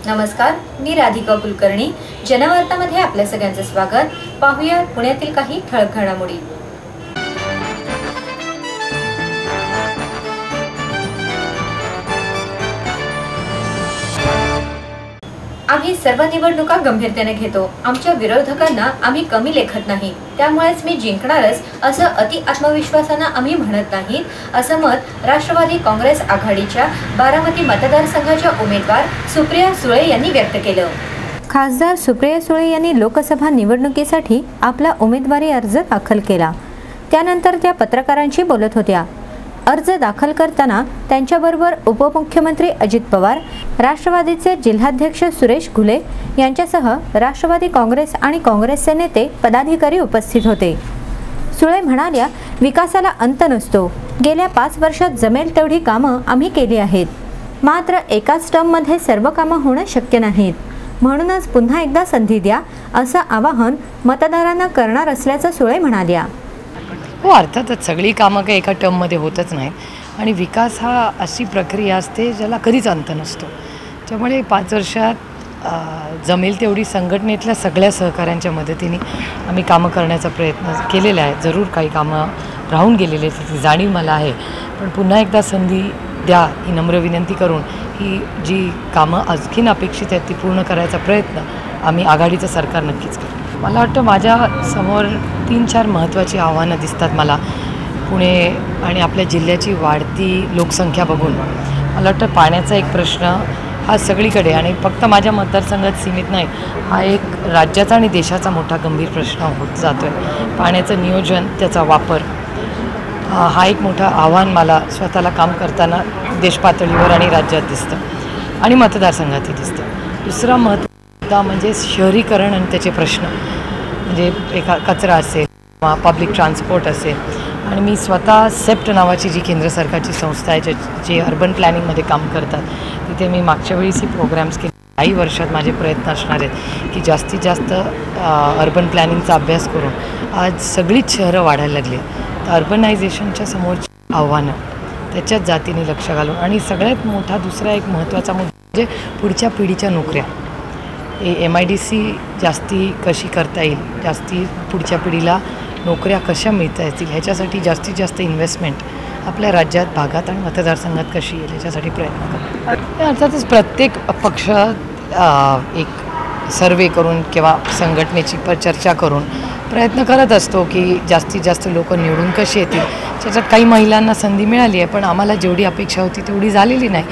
नमस्कार, मी राधिका कुलकर्णी. जनवार्तामध्ये आपल्या सगळ्यांचं स्वागत. पाहूया पुण्यातील काही ठळक घडामोडी. आम्ही सर्व निवडणुका गंभीरतेने घेतो. आमच्या विरोधकांना आम्ही कमी लेखत नाही, त्यामुळेच मी जिंकणारच असं अति आत्मविश्वासाने आम्ही म्हणत नाही, असं मत राष्ट्रवादी काँग्रेस आघाडीच्या बारामती मतदारसंघाच्या उमेदवार सुप्रिया सुळे यांनी व्यक्त केलं. खासदार सुप्रिया सुळे यांनी लोकसभा निवडणुकीसाठी आपला उमेदवारी अर्ज दाखल केला. त्यानंतर त्या पत्रकारांशी बोलत होत्या. अर्ज दाखल करताना त्यांच्याबरोबर उपमुख्यमंत्री अजित पवार, राष्ट्रवादीचे जिल्हाध्यक्ष सुरेश घुले यांच्यासह राष्ट्रवादी काँग्रेस आणि काँग्रेसचे नेते पदाधिकारी उपस्थित होते. सुळे म्हणाल्या, विकासाला अंत नसतो. गेल्या 5 वर्षात जमेल तेवढी कामं आम्ही केली आहेत. मात्र एकाच टर्ममध्ये सर्व कामं होणं शक्य नाहीत. म्हणूनच पुन्हा एकदा संधी द्या, असं आवाहन मतदारांना करणार असल्याचं सुळे म्हणाल्या. हो, अर्थातच सगळी कामं काही एका टर्ममध्ये होतच नाहीत आणि विकास हा अशी प्रक्रिया असते ज्याला कधीच अंत नसतो. त्यामुळे 5 वर्षात जमेल तेवढी संघटनेतल्या सगळ्या सहकाऱ्यांच्या मदतीने आम्ही कामं करण्याचा प्रयत्न केलेला आहे. जरूर काही कामं राहून गेलेली आहेत, त्याची जाणीव मला आहे, पण पुन्हा एकदा संधी द्या ही नम्र विनंती करून ही जी कामं आणखीन अपेक्षित आहेत ती पूर्ण करायचा प्रयत्न आम्ही आघाडीचं सरकार नक्कीच करू. मला वाटतं माझ्यासमोर 3-4 महत्त्वाची आव्हानं दिसतात मला. पुणे आणि आपल्या जिल्ह्याची वाढती लोकसंख्या बघून मला वाटतं पाण्याचा एक प्रश्न हा सगळीकडे आणि फक्त माझ्या मतदारसंघात सीमित नाही, हा एक राज्याचा आणि देशाचा मोठा गंभीर प्रश्न होत जातो आहे. पाण्याचं नियोजन, त्याचा वापर हा एक मोठं आव्हान मला स्वतःला काम करताना देशपातळीवर आणि राज्यात दिसतं आणि मतदारसंघातही दिसतं. दुसरा महत्त्व म्हणजे शहरीकरण आणि त्याचे प्रश्न, म्हणजे कचरा असेल किंवा पब्लिक ट्रान्सपोर्ट असेल. आणि मी स्वतः सेप्ट नावाची जी केंद्र सरकारची संस्था आहे जे अर्बन प्लॅनिंगमध्ये काम करतात, तिथे मी मागच्या वेळीस ही प्रोग्राम्स केले. काही वर्षात माझे प्रयत्न असणार आहेत की जास्तीत जास्त अर्बन प्लॅनिंगचा अभ्यास करून आज सगळीच शहरं वाढायला लागली. तर अर्बनायझेशनच्या समोरची आव्हानं त्याच्याच जातीने लक्ष घालून आणि सगळ्यात मोठा दुसरा एक महत्त्वाचा मुद्दा म्हणजे पुढच्या पिढीच्या नोकऱ्या. MIDC जास्ती कशी करता येईल, जास्ती पुढच्या पिढीला नोकऱ्या कशा मिळता येतील, ह्याच्यासाठी जास्तीत जास्त इन्व्हेस्टमेंट आपल्या राज्यात, भागात आणि मतदारसंघात कशी येईल ह्याच्यासाठी प्रयत्न करतो. अर्थातच प्रत्येक पक्ष एक सर्वे करून किंवा संघटनेची चर्चा करून प्रयत्न करत असतो की जास्तीत जास्त लोक निवडून कशी येतील. त्याच्यात काही महिलांना संधी मिळाली आहे, पण आम्हाला जेवढी अपेक्षा होती तेवढी झालेली नाही.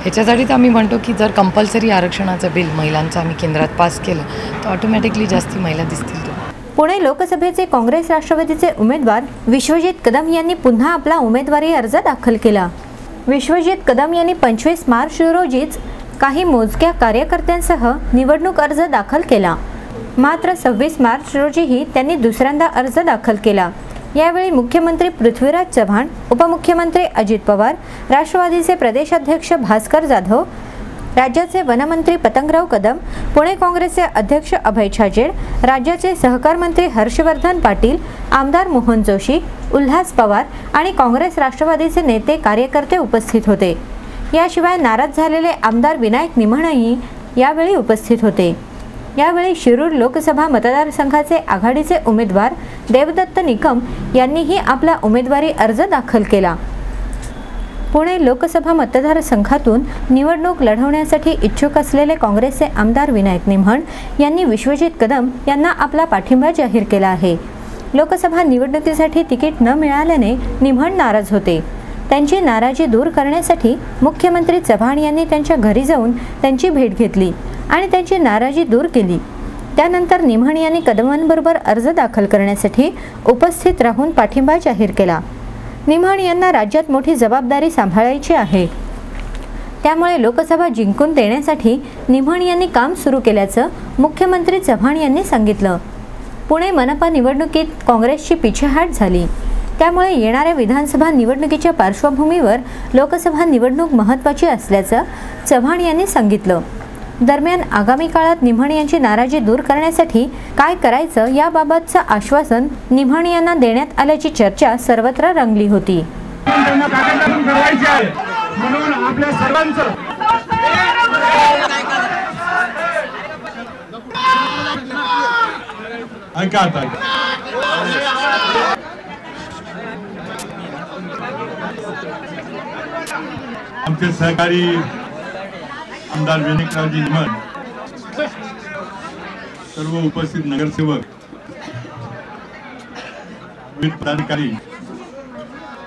ह्याच्यासाठीच आम्ही म्हणतो की जर कंपल्सरी आरक्षणाचं बिल महिलांचं आम्ही केंद्रात पास केलं तर ऑटोमॅटिकली जास्ती महिला दिसतील. पुणे लोकसभेचे काँग्रेस राष्ट्रवादीचे उमेदवार विश्वजित कदम यांनी पुन्हा आपला उमेदवारी अर्ज दाखल केला. विश्वजित कदम यांनी 25 मार्च रोजीच काही मोजक्या कार्यकर्त्यांसह निवडणूक अर्ज दाखल केला. मात्र 26 मार्च रोजीही त्यांनी दुसऱ्यांदा अर्ज दाखल केला. यावेळी मुख्यमंत्री पृथ्वीराज चव्हाण, उपमुख्यमंत्री अजित पवार, राष्ट्रवादीचे प्रदेशाध्यक्ष भास्कर जाधव, राज्याचे वनमंत्री पतंगराव कदम, पुणे काँग्रेसचे अध्यक्ष अभय छाजेड, राज्याचे सहकार मंत्री हर्षवर्धन पाटील, आमदार मोहन जोशी, उल्हास पवार आणि काँग्रेस राष्ट्रवादीचे नेते कार्यकर्ते उपस्थित होते. याशिवाय नाराज झालेले आमदार विनायक निमणही यावेळी उपस्थित होते. यावेळी शिरूर लोकसभा मतदारसंघाचे आघाडीचे उमेदवार देवदत्त निकम यांनीही आपला उमेदवारी अर्ज दाखल केला. पुणे लोकसभा मतदारसंघातून निवडणूक लढवण्यासाठी इच्छुक असलेले काँग्रेसचे आमदार विनायक निमण यांनी विश्वजित कदम यांना आपला पाठिंबा जाहीर केला आहे. लोकसभा निवडणुकीसाठी तिकीट न मिळाल्याने निमण नाराज होते. त्यांची नाराजी दूर करण्यासाठी मुख्यमंत्री चव्हाण यांनी त्यांच्या घरी जाऊन त्यांची भेट घेतली आणि त्यांची नाराजी दूर केली. त्यानंतर निमण यांनी कदमांबरोबर अर्ज दाखल करण्यासाठी उपस्थित राहून पाठिंबा जाहीर केला. निमण यांना राज्यात मोठी जबाबदारी सांभाळायची आहे, त्यामुळे लोकसभा जिंकून देण्यासाठी निमण यांनी काम सुरू केल्याचं मुख्यमंत्री चव्हाण यांनी सांगितलं. पुणे मनपा निवडणुकीत काँग्रेसची पिछेहाट झाली, त्यामुळे येणाऱ्या विधानसभा निवडणुकीच्या पार्श्वभूमीवर लोकसभा निवडणूक महत्त्वाची असल्याचं चव्हाण यांनी सांगितलं. दरम्यान आगामी काळात निमण यांची नाराजी दूर करण्यासाठी काय करायचं याबाबतचं आश्वासन निमण यांना देण्यात आल्याची चर्चा सर्वत्र रंगली होती. म्हणून आपल्या सर्वांचं ऐका आता आमचे सहकारी आमदार विनायकरावजी निमन, सर्व उपस्थित नगरसेवक, विविध पदाधिकारी,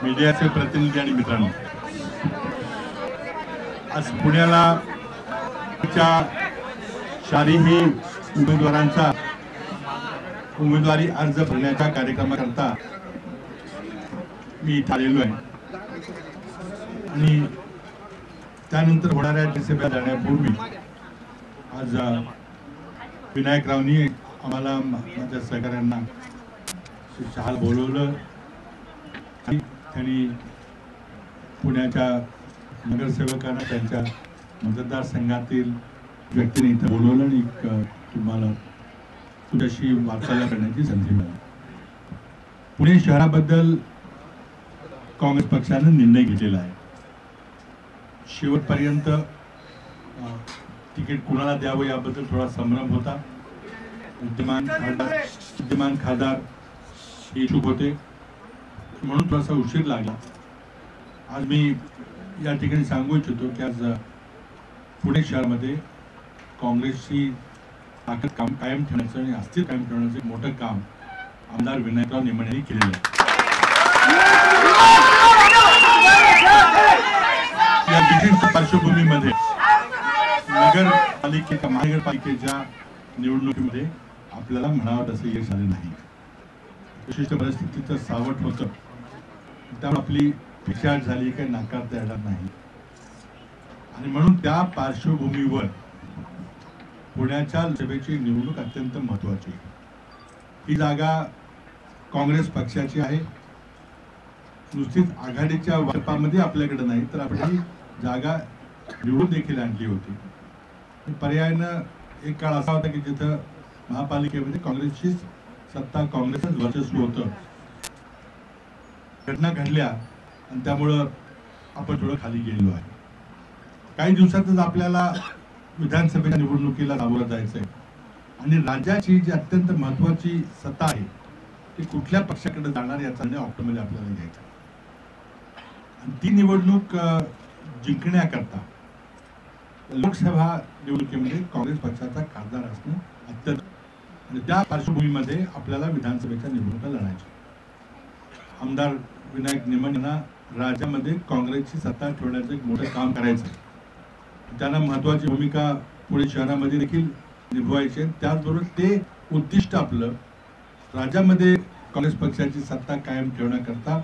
मीडियाचे प्रतिनिधी आणि मित्रांनो, आज पुण्याला शारीही उमेदवारांचा उमेदवारी अर्ज भरण्याच्या कार्यक्रमाकरता मी इथे आलेलो आहे आणि त्यानंतर होणाऱ्या लोकसभेला जाण्यापूर्वी आज विनायकरावनी आम्हाला माझ्या सहकाऱ्यांना शहाल बोलवलं आणि त्यांनी पुण्याच्या नगरसेवकांना त्यांच्या मतदारसंघातील व्यक्तीने इथं बोलवलं आणि तुम्हाला तुझ्याशी वार्तालाप करण्याची संधी मिळाली. पुणे शहराबद्दल काँग्रेस पक्षाने निर्णय घेतलेला आहे. शेवटपर्यंत तिकीट कुणाला द्यावं याबद्दल थोडा संभ्रम होता. विद्यमान खासदार इच्छुक होते म्हणून थोडासा उशीर लागला. आज मी या ठिकाणी सांगू इच्छितो की आज पुणे शहरामध्ये काँग्रेसची ताकद कायम ठेवण्याचं आणि अस्थिर कायम ठेवण्याचं एक मोठं काम आमदार विनायकराव निमण यांनी केलेलं आहे. या विशिष्ट पार्श्वभूमीमध्ये महानगरपालिकेच्या निवडणुकीमध्ये आपल्याला म्हणावं तसं यश आलं नाही. विशिष्ट परिस्थितीचं सावट होतं, त्यामुळे आपली पिछाड झाली काही नाकारता येणार नाही आणि म्हणून त्या पार्श्वभूमीवर पुण्याच्या लोकसभेची निवडणूक अत्यंत महत्त्वाची. ही जागा काँग्रेस पक्षाची आहे. नुसतीच आघाडीच्या वाटपामध्ये आपल्याकडे नाही तर आपण ही जागा निवडून देखील आणली होती. पर्यायानं एक काळ असा होता की जिथं महापालिकेमध्ये काँग्रेसची सत्ता, काँग्रेसच वर्चस्व होतं. घटना घडल्या आणि त्यामुळं आपण थोडं खाली गेलेलो आहे. काही दिवसातच आपल्याला विधानसभेच्या निवडणुकीला सामोरं जायचंय आणि राज्याची जी अत्यंत महत्वाची सत्ता आहे ती कुठल्या पक्षाकडे जाणार याचा निर्णय ऑक्टोबरमध्ये आपल्याला घ्यायचा. आणि ती निवडणूक जिंकण्याकरता लोकसभा निवडणुकीमध्ये काँग्रेस पक्षाचा खासदार असणं अत्यंत आणि त्या पार्श्वभूमीमध्ये आपल्याला विधानसभेच्या निवडणुका लढायच्या. आमदार विनायक निमन यांना राज्यामध्ये काँग्रेसची सत्ता ठेवण्याचं एक मोठं काम करायचं. त्यांना महत्वाची भूमिका पुणे शहरामध्ये देखील निभवायची. त्याचबरोबर ते उद्दिष्ट आपलं राज्यामध्ये काँग्रेस पक्षाची सत्ता कायम ठेवण्याकरता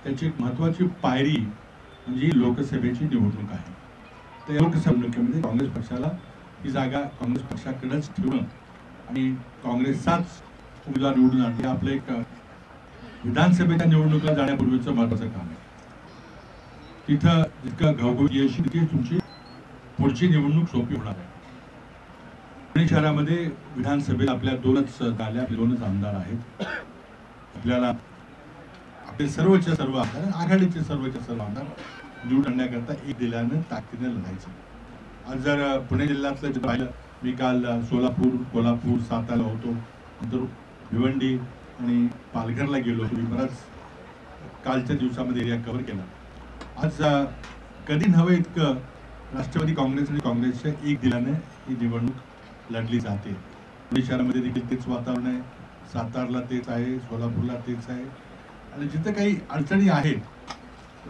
त्याची एक महत्वाची पायरी म्हणजे लोकसभेची निवडणूक आहे. त्या लोकसभा निवडणुकीमध्ये काँग्रेस पक्षाला ही जागा काँग्रेस पक्षाकडेच ठेवणं आणि काँग्रेसचाच उमेदवार निवडून आणणे आपलं एक विधानसभेच्या निवडणुकीला जाण्यापूर्वीचं महत्वाचं काम आहे. तिथं जितकं घाऊघाऊ यश तितकी तुमची पुढची निवडणूक सोपी होणार आहे. पुणे शहरामध्ये विधानसभेत आपल्या दोनच आमदार आहेत. आपल्याला आपले सर्वच्या सर्व आमदार, आघाडीचे सर्वच्या सर्व आमदार निवडून आणण्याकरता एक दिल्यानं ताकदीने लढायचं. आज जर पुणे जिल्ह्यातलं पाहिलं, मी काल सोलापूर, कोल्हापूर, सातारा होतो, नंतर भिवंडी आणि पालघरला गेलो होतो. मी बराच कालच्या दिवसामध्ये एरिया कव्हर केला. आज कधी नव्हे इतकं राष्ट्रवादी काँग्रेस आणि काँग्रेसच्या एक दिलाने ही निवडणूक लढली जाते. पुणे शहरामध्ये देखील तेच वातावरण आहे, सातारला तेच आहे, सोलापूरला तेच आहे. आणि जिथं काही अडचणी आहेत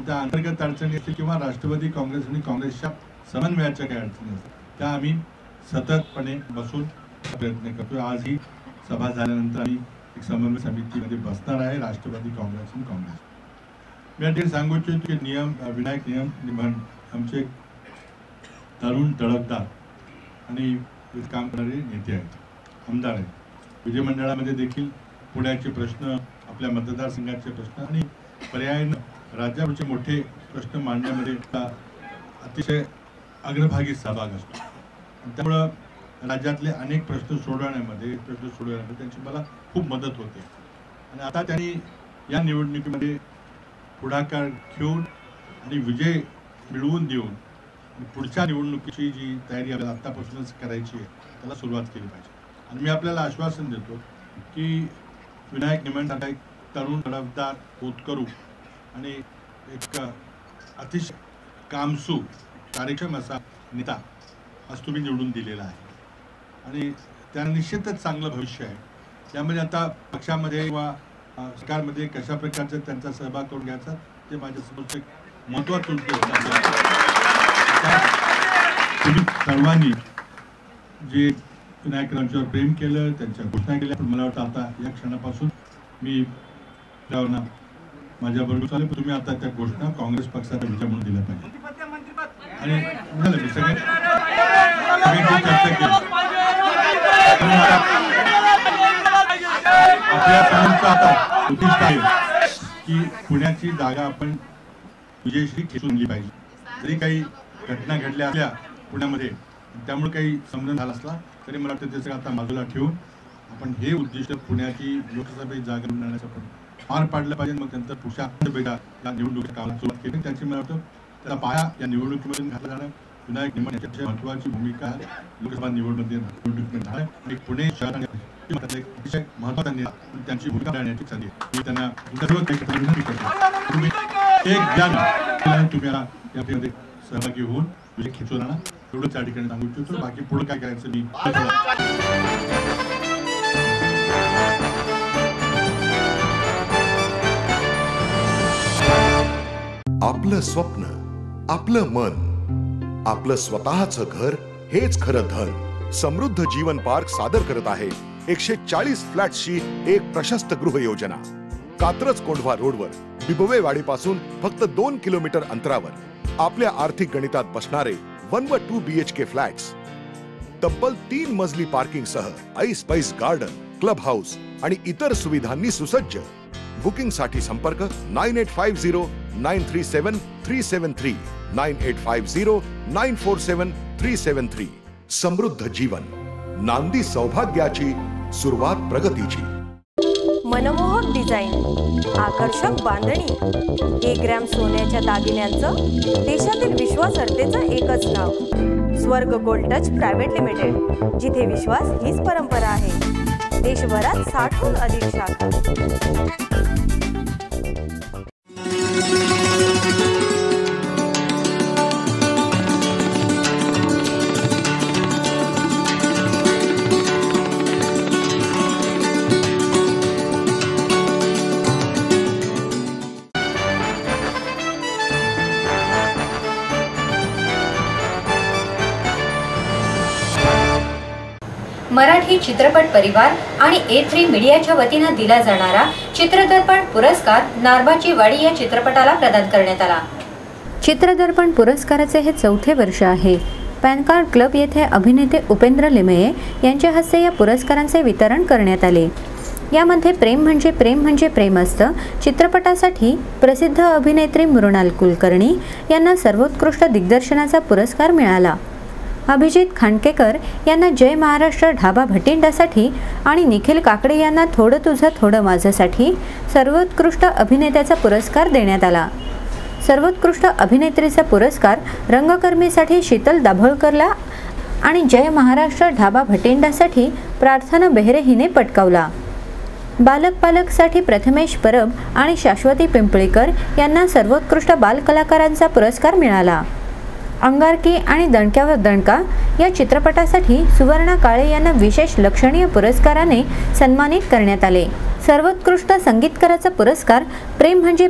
त्या अंतर्गत अडचणी असतील किंवा राष्ट्रवादी काँग्रेस आणि काँग्रेसच्या समन्वयाच्या काही अडचणी असतील त्या आम्ही सततपणे बसून प्रयत्न करतोय. आज ही सभा झाल्यानंतर आम्ही एक समन्वय समितीमध्ये बसणार आहे राष्ट्रवादी काँग्रेस आणि काँग्रेस. मी या ठिकाणी सांगू इच्छितो की विनायक निमन आमचे तरुण तडफदार आणि काम करणारे नेते आहेत, आमदार आहेत. विधिमंडळामध्ये देखील पुण्याचे प्रश्न, आपल्या मतदारसंघाचे प्रश्न आणि पर्यायानं राज्यावरचे मोठे प्रश्न मांडण्यामध्ये अतिशय अग्रभागी सहभाग असतो. त्यामुळं राज्यातले अनेक प्रश्न सोडवण्यामध्ये त्यांची मला खूप मदत होते. आणि आता त्यांनी या निवडणुकीमध्ये पुढाकार घेऊन आणि विजय मिळवून देऊन पुढच्या निवडणुकीची जी तयारी आपल्याला आत्तापासूनच करायची आहे त्याला सुरुवात केली पाहिजे. आणि मी आपल्याला आश्वासन देतो की विनायक निमणसारखा एक तरुण तडफदार होतकरू आणि एक अतिशय कामसू कार्यक्षम असा नेता आज तुम्ही निवडून दिलेला आहे आणि त्यांना निश्चितच चांगलं भविष्य आहे. त्यामध्ये आता पक्षामध्ये किंवा सरकारमध्ये कशा प्रकारचा त्यांचा सहभाग करून घ्यायचा ते माझ्यासमोर एक महत्त्वाचं तुम्ही सर्वांनी जे विनायकरावांच्यावर प्रेम केलं, त्यांच्या घोषणा केल्या, पण मला वाटतं आता या क्षणापासून मी त्यांना माझ्याबरोबर चालेल, पण तुम्ही आता त्या घोषणा काँग्रेस पक्षाचा विजय म्हणून दिल्या पाहिजे. आणि झालं मी सगळे चर्चा केली. आपल्या समोरचा आता उद्दिष्ट आहे की पुण्याची जागा आपण विजयश्री खेचून आणली पाहिजे. जरी काही घटना घडल्या असल्या पुण्यामध्ये, त्यामुळे काही संबंध झाला असला तरी मला वाटतं त्याचं आता बाजूला ठेवून आपण हे उद्दिष्ट पुण्याची लोकसभेची जागा मिळवून आणण्याचं पण पार पाडलं पाहिजे. मग त्यानंतर पुढच्या बेटा या निवडणुकीच्या कामाला सुरुवात केली. त्याची मला वाटतं त्याला पाया या निवडणुकीमधून घातलं जाणं विनायक निमण यांची महत्त्वाची भूमिका लोकसभा निवडणुकीमध्ये झाली आणि पुणे शहर अतिशय महत्त्वाचा नेता त्यांची भूमिका राहण्याची संधी मी त्यांना विनंती करतो. तुम्ही एक ज्ञान तुम्ही यामध्ये सहभागी होऊन विजय खेचून आणा एवढंच या ठिकाणी सांगू इच्छितो. बाकी पुढे काय करायचं मी आपलं स्वप्न, आपलं मन, आपलं स्वतःचं घर हेच खरं धन. समृद्ध जीवन पार्क सादर करत आहे 140 फ्लॅट्सची एक प्रशस्त गृह योजना. कात्रज कोंढवा रोडवर बिबवेवाडीपासून फक्त 2 किलोमीटर अंतरावर आपल्या आर्थिक गणितात बसणारे 1 व 2 BHK फ्लॅट्स. तब्बल 3 मजली पार्किंग सह ऐस पैस गार्डन, क्लब हाऊस आणि इतर सुविधांनी सुसज्ज. बुकिंग साठी संपर्क 9850937373 9850947373. समृद्ध जीवन, नांदी सौभाग्याची, सुरुवात प्रगतीची. मनमोहक डिझाईन, आकर्षक बांधणी, 1 ग्रॅम सोन्याच्या दागिन्यांचं देशातील विश्वासार्हतेचं एकच नाव, स्वर्ग गोल्ड टच प्रायव्हेट लिमिटेड, जिथे विश्वास हीच परंपरा आहे. देशभरात 60हून अधिक शाखा. मराठी चित्रपट परिवार आणि A3 मीडियाच्या वतीनं दिला जाणारा चित्रदर्पण पुरस्कार नारबाची वाडी या चित्रपटाला प्रदान करण्यात आला. चित्रदर्पण पुरस्काराचे हे 4थे वर्ष आहे. पॅन कार्ड क्लब येथे अभिनेते उपेंद्र लिमये यांच्या हस्ते या पुरस्कारांचे वितरण करण्यात आले. यामध्ये प्रेम म्हणजे प्रेम असतं चित्रपटासाठी प्रसिद्ध अभिनेत्री मृणाल कुलकर्णी यांना सर्वोत्कृष्ट दिग्दर्शनाचा पुरस्कार मिळाला. अभिजित खांडकेकर यांना जय महाराष्ट्र ढाबा भटिंडासाठी आणि निखिल काकडे यांना थोडं तुझं थोडं माझ्यासाठी सर्वोत्कृष्ट अभिनेत्याचा पुरस्कार देण्यात आला. सर्वोत्कृष्ट अभिनेत्रीचा पुरस्कार रंगकर्मीसाठी शीतल दाभोळकरला आणि जय महाराष्ट्र ढाबा भटिंडासाठी प्रार्थना बेहरे हिने पटकावला. बालक पालकसाठी प्रथमेश परब आणि शाश्वती पिंपळीकर यांना सर्वोत्कृष्ट बालकलाकारांचा पुरस्कार मिळाला. अंगारकी आणि दणक्यावर दणका या चित्रपटासाठी सुवर्णा काळे यांना विशेष लक्षणीय पुरस्काराने सन्मानित करण्यात आले. सर्वोत्कृष्ट संगीतकाराचा पुरस्कार प्रेम म्हणजे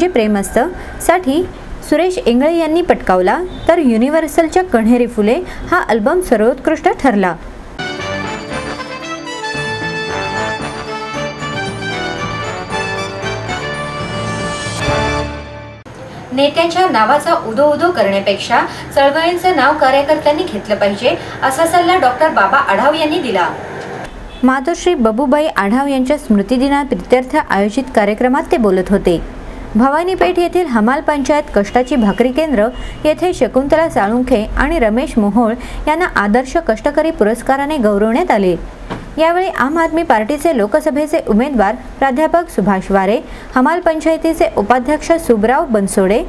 प्रेम असतं साठी सुरेश इंगळे यांनी पटकावला, तर युनिव्हर्सलच्या कण्हेरी फुले हा अल्बम सर्वोत्कृष्ट ठरला. नेत्याच्या नावाचा उदो करण्यापेक्षा चळवळींचं नाव कार्यकर्त्यांनी घेतलं पाहिजे असा सल्ला डॉक्टर बाबा आढाव यांनी दिला. मातोश्री बबूबाई आढाव यांच्या स्मृतिदिनाप्रित्यर्थ आयोजित कार्यक्रमात ते बोलत होते. भवानीपेठ येथील हमाल पंचायत कष्टाची भाकरी केंद्र येथे शकुंतला साळुंखे आणि रमेश मोहोळ यांना आदर्श कष्टकरी पुरस्काराने गौरवण्यात आले. यावेळी आम आदमी पार्टीचे लोकसभेचे उमेदवार प्राध्यापक सुभाष वारे, हमाल पंचायतीचे उपाध्यक्ष सुबराव बनसोडे,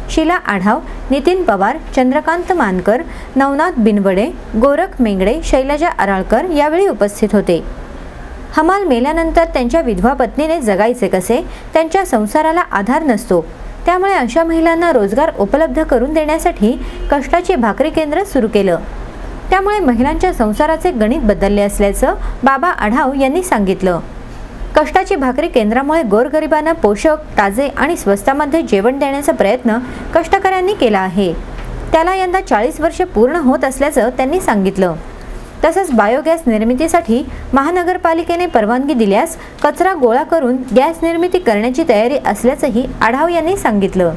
शीला आढाव, नितीन पवार, चंद्रकांत मानकर, नवनाथ बिनवडे, गोरख मेंगडे, शैलजा आराळकर यावेळी उपस्थित होते. हमाल मेल्यानंतर त्यांच्या विधवा पत्नीने जगायचे कसे, त्यांच्या संसाराला आधार नसतो. त्यामुळे अशा महिलांना रोजगार उपलब्ध करून देण्यासाठी कष्टाची भाकरी केंद्र सुरू केलं. त्यामुळे महिलांच्या संसाराचे गणित बदलले असल्याचं बाबा आढाव यांनी सांगितलं. कष्टाची भाकरी केंद्रामुळे गोरगरिबांना पोषक, ताजे आणि स्वस्तामध्ये जेवण देण्याचा प्रयत्न कष्टकऱ्यांनी केला आहे. त्याला यंदा 40 वर्षे पूर्ण होत असल्याचं त्यांनी सांगितलं. तसंच बायोगॅस निर्मितीसाठी महानगरपालिकेने परवानगी दिल्यास कचरा गोळा करून गॅस निर्मिती करण्याची तयारी असल्याचंही आढाव यांनी सांगितलं.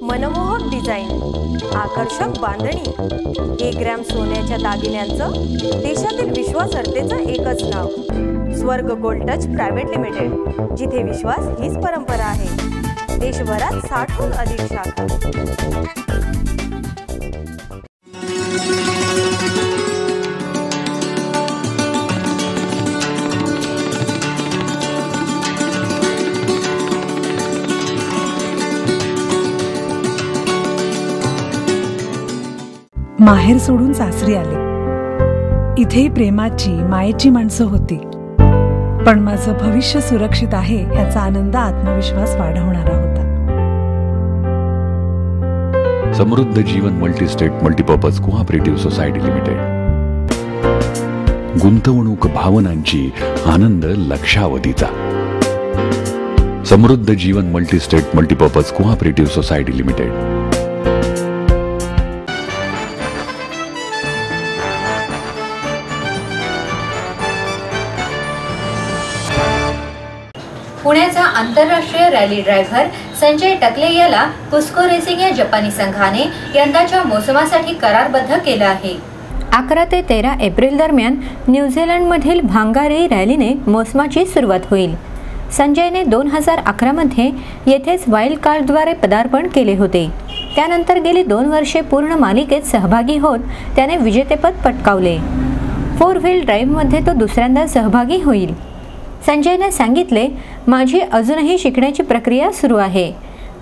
मनमोहक डिझाईन, आकर्षक बांधणी, 1 ग्रॅम सोन्याच्या दागिन्यांचं देशातील विश्वासार्हतेचं एकच नाव, स्वर्ग गोल्ड टच प्रायव्हेट लिमिटेड, जिथे विश्वास हीच परंपरा आहे. देशभरात 60हून अधिक शाखा. माहेर सोडून सासरी आले. इथेही प्रेमाची, मायेची माणसं होती. पण माझं भविष्य सुरक्षित आहे याचा आनंद, आत्मविश्वास वाढवणारा होता. Samruddha Jeevan multistate multipurpose cooperative society limited. गुंतवणूक भावनांची, आनंद लक्षावधीचा. Samruddha Jeevan multistate multipurpose cooperative society limited. पुण्याचा आंतरराष्ट्रीय रॅली ड्रायव्हर संजय टकले याला कुस्को रेसिंग या जपानी संघाने यंदाच्या मोसमासाठी करारबद्ध केलं आहे. 11 ते 13 एप्रिल दरम्यान न्यूझीलंडमधील भांगारेई रॅलीने मोसमाची सुरुवात होईल. संजयने 2011 मध्ये येथेच वाईल्ड कार्डद्वारे पदार्पण केले होते. त्यानंतर गेली 2 वर्षे पूर्ण मालिकेत सहभागी होत त्याने विजेतेपद पटकावले. 4 व्हील ड्राईव्हमध्ये तो दुसऱ्यांदा सहभागी होईल. संजयने सांगितले, माझी अजूनही शिकण्याची प्रक्रिया सुरू आहे.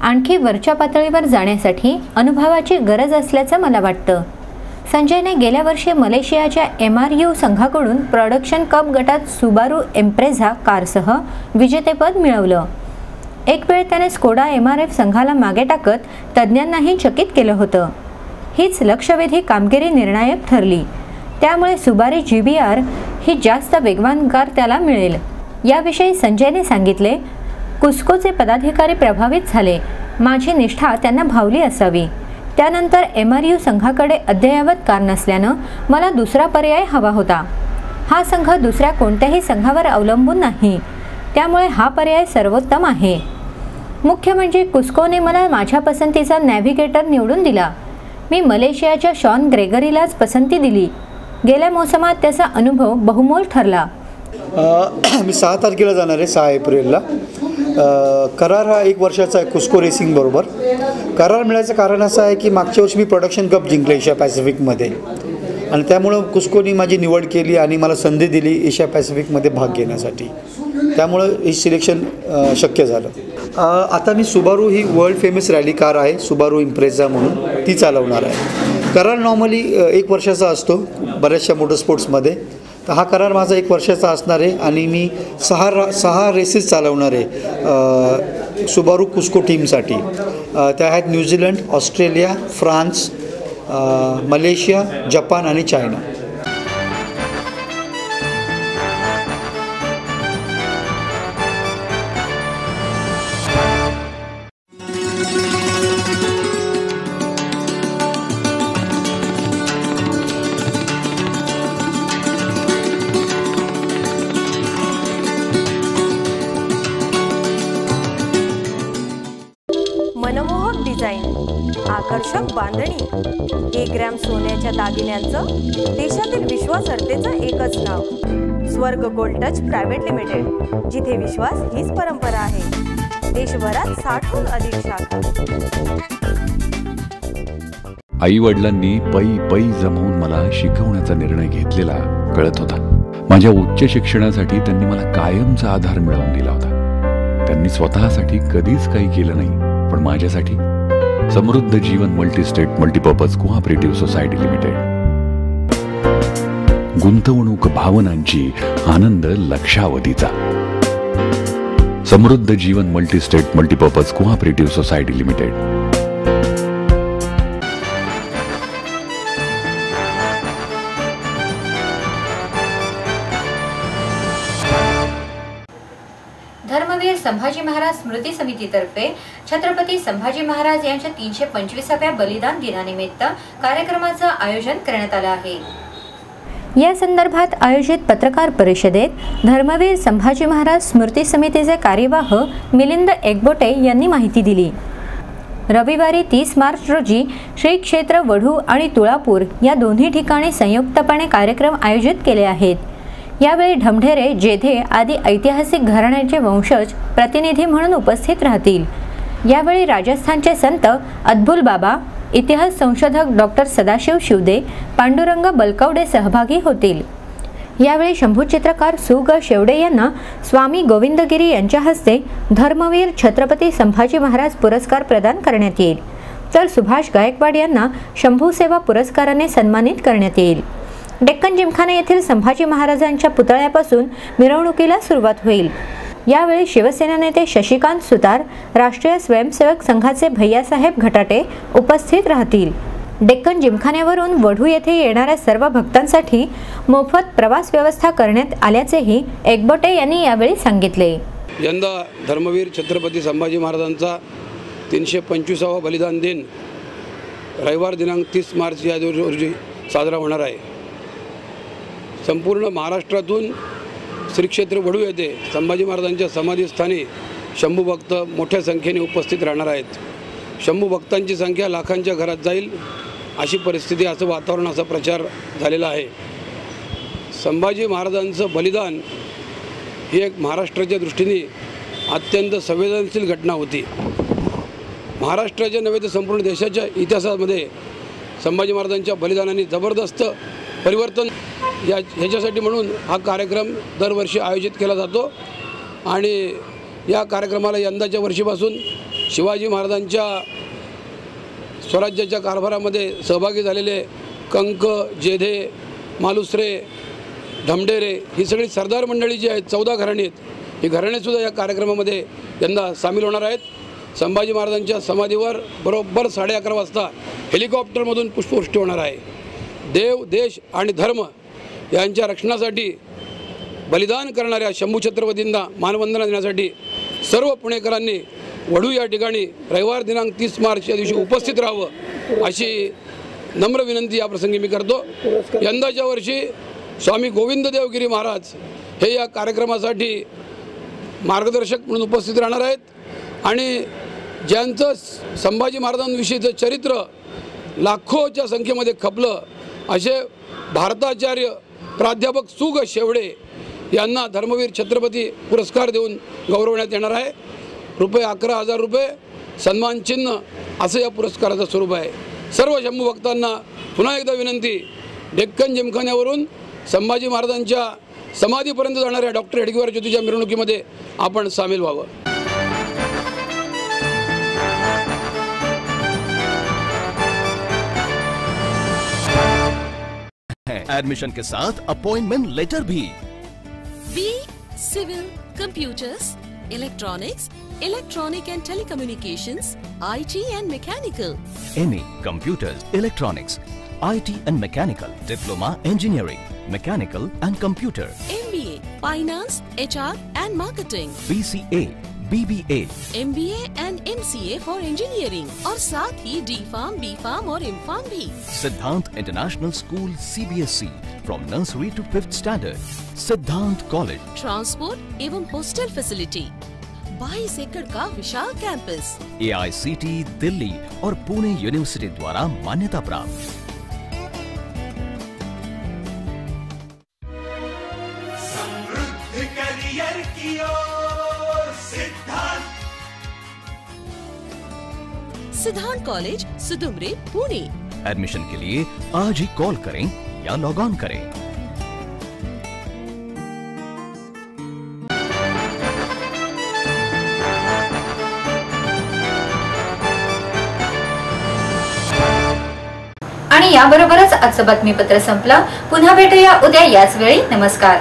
आणखी वरच्या पातळीवर जाण्यासाठी अनुभवाची गरज असल्याचं मला वाटतं. संजयने गेल्या वर्षी मलेशियाच्या MRU संघाकडून प्रोडक्शन कप गटात सुबारू इम्प्रेझा कारसह विजेतेपद मिळवलं. एक वेळ त्याने स्कोडा MRF संघाला मागे टाकत तज्ज्ञांनाही चकित केलं होतं. हीच लक्षवेधी कामगिरी निर्णायक ठरली. त्यामुळे सुबारू GBR ही जास्त वेगवान कार त्याला मिळेल. याविषयी संजयने सांगितले, कुस्कोचे पदाधिकारी प्रभावित झाले. माझी निष्ठा त्यांना भावली असावी. त्यानंतर MRU संघाकडे अद्ययावत कार नसल्यानं मला दुसरा पर्याय हवा होता. हा संघ दुसऱ्या कोणत्याही संघावर अवलंबून नाही. त्यामुळे हा पर्याय सर्वोत्तम आहे. मुख्य म्हणजे कुस्कोने मला माझ्या पसंतीचा नॅव्हिगेटर निवडून दिला. मी मलेशियाच्या शॉन ग्रेगरीलाच पसंती दिली. गेल्या मोसमात त्याचा अनुभव बहुमोल ठरला. मी 6 तारखेला जाणार आहे, 6 एप्रिलला. करार हा 1 वर्षाचा आहे कुस्को रेसिंग बरोबर. करार मिळायचं कारण असं आहे की मागच्या वर्षी मी प्रोडक्शन कप जिंकलं एशिया पॅसिफिकमध्ये, आणि त्यामुळं कुस्कोनी माझी निवड केली आणि मला संधी दिली एशिया पॅसिफिकमध्ये भाग घेण्यासाठी. त्यामुळं हे सिलेक्शन शक्य झालं. आता मी सुबारू ही वर्ल्ड फेमस रॅली कार आहे, सुबारू इम्प्रेझा म्हणून, ती चालवणार आहे. करार नॉर्मली 1 वर्षाचा असतो बऱ्याचशा मोटरस्पोर्ट्समध्ये. तर हा करार माझा 1 वर्षाचा असणार आहे आणि मी 6 रेसेस चालवणार आहे सुबारू कुस्को टीमसाठी. त्या आहेत New Zealand, Australia, France, Malaysia, Japan आणि चायना. मनमोहक डिझाईन, आकर्षक बांधणी, 1 ग्रॅम सोन्याच्या दागिन्यांचं देशातील विश्वासार्हतेचं एकच नाव, स्वर्ग गोल्ड टच प्रायव्हेट लिमिटेड, जिथे विश्वास हीच परंपरा आहे. देशभरात 60हून अधिक शाखा. आई वडिलांनी पै जमवून मला शिकवण्याचा निर्णय घेतलेला कळत होता. माझ्या उच्च शिक्षणासाठी त्यांनी मला कायमचा आधार मिळवून दिला होता. त्यांनी स्वतःसाठी कधीच काही केलं नाही, पण माझ्यासाठी Samruddha Jeevan multistate multipurpose cooperative society limited. गुंतवणूक भावनांची, आनंद लक्षावधीचा. Samruddha Jeevan multistate multipurpose cooperative society limited. Dharmaveer Sambhaji Maharaj स्मृती समितीतर्फे छत्रपती संभाजी महाराज यांच्या 325व्या बलिदान दिनानिमित्त कार्यक्रमाचं आयोजन करण्यात आलं आहे. या संदर्भात आयोजित पत्रकार परिषदेत धर्मवीर संभाजी महाराज स्मृती समितीचे कार्यवाह मिलिंद एकबोटे यांनी माहिती दिली. रविवारी 30 मार्च रोजी श्री क्षेत्र वढू आणि तुळापूर या दोन्ही ठिकाणी संयुक्तपणे कार्यक्रम आयोजित केले आहेत. यावेळी ढमढेरे, जेधे आदी ऐतिहासिक घराण्याचे वंशज प्रतिनिधी म्हणून उपस्थित राहतील. यावेळी राजस्थानचे संत अद्भुल बाबा, इतिहास संशोधक डॉक्टर सदाशिव शिवदे, पांडुरंग बलकवडे सहभागी होतील. यावेळी शंभू चित्रकार सु. ग. शेवडे यांना स्वामी गोविंदगिरी यांच्या हस्ते धर्मवीर छत्रपती संभाजी महाराज पुरस्कार प्रदान करण्यात येईल, तर सुभाष गायकवाड यांना शंभू सेवा पुरस्काराने सन्मानित करण्यात येईल. डेक्कन जिमखाना येथील संभाजी महाराजांच्या पुतळ्यापासून मिरवणुकीला सुरुवात होईल. यावेळी शिवसेना नेते शशिकांत सुतार, राष्ट्रीय स्वयंसेवक संघाचे भैयासाहेब घटाटे उपस्थित राहतील. डेक्कन जिमखान्यावरून वढू येथे येणाऱ्या सर्व भक्तांसाठी मोफत प्रवास व्यवस्था करण्यात आल्याचेही एकबोटे यांनी यावेळी सांगितले. यंदा धर्मवीर छत्रपती संभाजी महाराजांचा 325वा बलिदान दिन रविवार दिनांक 30 मार्च या रोजी साजरा होणार आहे. संपूर्ण महाराष्ट्रातून श्री क्षेत्र वढू येथे संभाजी महाराजांच्या समाधीस्थानी शंभू भक्त मोठ्या संख्येने उपस्थित राहणार आहेत. शंभू भक्तांची संख्या लाखांच्या घरात जाईल अशी परिस्थिती, असं वातावरण, असा प्रचार झालेला आहे. संभाजी महाराजांचं बलिदान ही एक महाराष्ट्राच्या दृष्टीने अत्यंत संवेदनशील घटना होती. महाराष्ट्राच्या नव्हे तर संपूर्ण देशाच्या इतिहासामध्ये संभाजी महाराजांच्या बलिदानाने जबरदस्त परिवर्तन ह्याच्यासाठी म्हणून हा कार्यक्रम दरवर्षी आयोजित केला जातो. आणि या कार्यक्रमाला यंदाच्या वर्षीपासून शिवाजी महाराजांच्या स्वराज्याच्या कारभारामध्ये सहभागी झालेले कंक, जेधे, मालुसरे, ढमढेरे ही सगळी सरदार मंडळी जी आहेत, 14 घराणी आहेत, ही घराणेसुद्धा या कार्यक्रमामध्ये यंदा सामील होणार आहेत. संभाजी महाराजांच्या समाधीवर बरोबर 11:30 वाजता हेलिकॉप्टरमधून पुष्पवृष्टी होणार आहे. देव, देश आणि धर्म यांच्या रक्षणासाठी बलिदान करणाऱ्या शंभू छत्रपतींना मानवंदना देण्यासाठी सर्व पुणेकरांनी वढू या ठिकाणी रविवार दिनांक 30 मार्च या दिवशी उपस्थित राहावं अशी नम्र विनंती या प्रसंगी मी करतो. यंदाच्या वर्षी स्वामी गोविंददेवगिरी महाराज हे या कार्यक्रमासाठी मार्गदर्शक म्हणून उपस्थित राहणार आहेत. आणि ज्यांचं संभाजी महाराजांविषयीचं चरित्र लाखोच्या संख्येमध्ये खपलं असे भारताचार्य प्राध्यापक सु. ग. शेवडे यांना धर्मवीर छत्रपती पुरस्कार देऊन गौरवण्यात येणार आहे. ₹11,000 सन्मान चिन्ह असं या पुरस्काराचं स्वरूप आहे. सर्व शंभू भक्तांना पुन्हा एकदा विनंती, डेक्कन जिमखान्यावरून संभाजी महाराजांच्या समाधीपर्यंत जाणाऱ्या डॉक्टर हेडगेवार ज्योतीच्या मिरवणुकीमध्ये आपण सामील व्हावं. एडमिशन के साथ अपॉइंटमेंट लेटर भी. B civil, computers, electronics, electronic and telecommunications, IT and mechanical. MA computers, electronics, IT and mechanical, diploma engineering, mechanical and computer. MBA finance, HR and marketing. BCA, BBA, MBA and MCA for engineering और साथ ही D.Pharm, B.Pharm और M.Pharm भी. Siddhant international school CBSE from nursery to 5th standard. Siddhant college. Transport एवं hostel facility. 22 एकड़ का विशाल campus. AICT Delhi और Pune university द्वारा मान्यता प्राप्त. समृद्ध करियर की ओर सिद्धांत कॉलेज, सुदुमरे, पुणे. एडमिशन के लिए आज ही कॉल करें या लॉग ऑन करें. आणि याबरोबरच आजचं बातमीपत्र संपलं. पुन्हा भेटूया उद्या याच वेळी. नमस्कार.